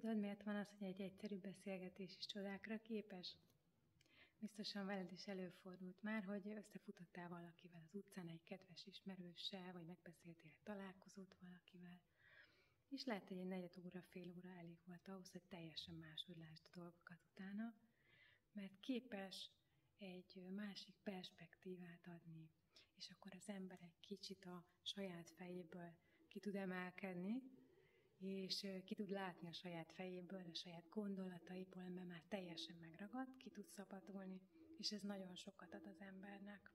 Tudod, miért van az, hogy egy egyszerű beszélgetés is csodákra képes? Biztosan veled is előfordult már, hogy összefutottál valakivel az utcán, egy kedves ismerőssel, vagy megbeszéltél egy találkozót valakivel, és lehet, hogy egy negyed óra, fél óra elég volt ahhoz, hogy teljesen máshogy lásd a dolgokat utána, mert képes egy másik perspektívát adni, és akkor az ember egy kicsit a saját fejéből ki tud emelkedni, és ki tud látni a saját fejéből, a saját gondolataiból, mert már teljesen megragadt, ki tud szabadulni, és ez nagyon sokat ad az embernek.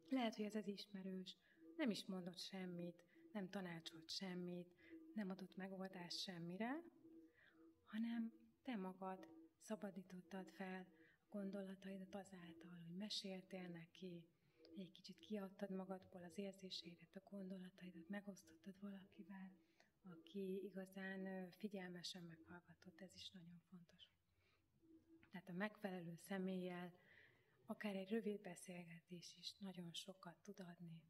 Lehet, hogy ez az ismerős nem is mondott semmit, nem tanácsolt semmit, nem adott megoldást semmire, hanem te magad szabadítottad fel a gondolataidat azáltal, hogy meséltél neki, egy kicsit kiadtad magadból az érzéseidet, a gondolataidat, megosztottad valakivel, aki igazán figyelmesen meghallgatott, ez is nagyon fontos. Tehát a megfelelő személlyel akár egy rövid beszélgetés is nagyon sokat tud adni.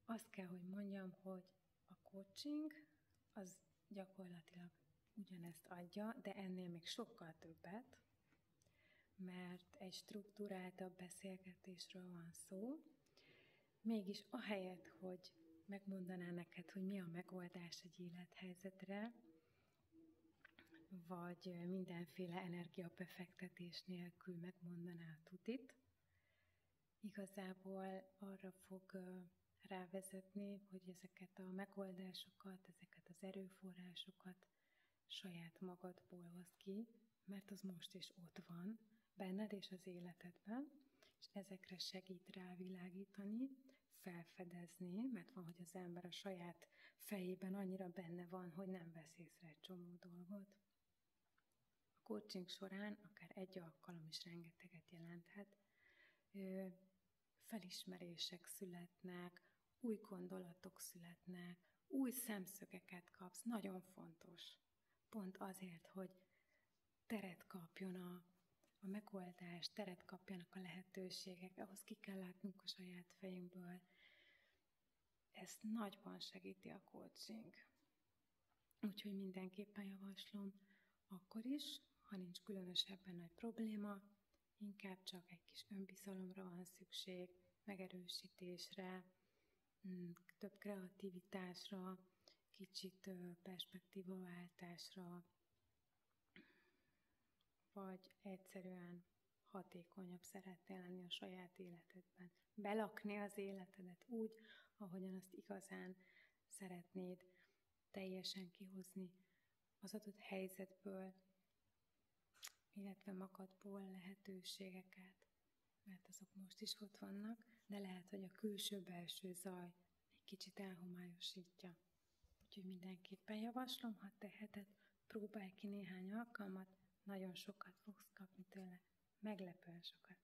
Azt kell, hogy mondjam, hogy a coaching az gyakorlatilag ugyanezt adja, de ennél még sokkal többet, mert egy struktúráltabb beszélgetésről van szó. Mégis ahelyett, hogy megmondaná neked, hogy mi a megoldás egy élethelyzetre, vagy mindenféle energiabefektetés nélkül megmondaná a tutit, igazából arra fog rávezetni, hogy ezeket a megoldásokat, ezeket az erőforrásokat saját magadból hozd ki, mert az most is ott van, benned és az életedben, és ezekre segít rávilágítani, felfedezni, mert van, hogy az ember a saját fejében annyira benne van, hogy nem vesz észre egy csomó dolgot. A coaching során akár egy alkalom is rengeteget jelenthet. Felismerések születnek, új gondolatok születnek, új szemszögeket kapsz, nagyon fontos. Pont azért, hogy teret kapjon a megoldás, teret kapjanak a lehetőségek, ahhoz ki kell látnunk a saját fejünkből. Ezt nagyban segíti a coaching. Úgyhogy mindenképpen javaslom, akkor is, ha nincs különösebben nagy probléma, inkább csak egy kis önbizalomra van szükség, megerősítésre, több kreativitásra, kicsit perspektívaváltásra, vagy egyszerűen hatékonyabb szeretnél lenni a saját életedben. Belakni az életedet úgy, ahogyan azt igazán szeretnéd, teljesen kihozni az adott helyzetből, illetve magadból lehetőségeket, mert azok most is ott vannak, de lehet, hogy a külső-belső zaj egy kicsit elhomályosítja. Úgyhogy mindenképpen javaslom, ha teheted, próbálj ki néhány alkalmat, nagyon sokat fogsz kapni tőle, meglepően sokat.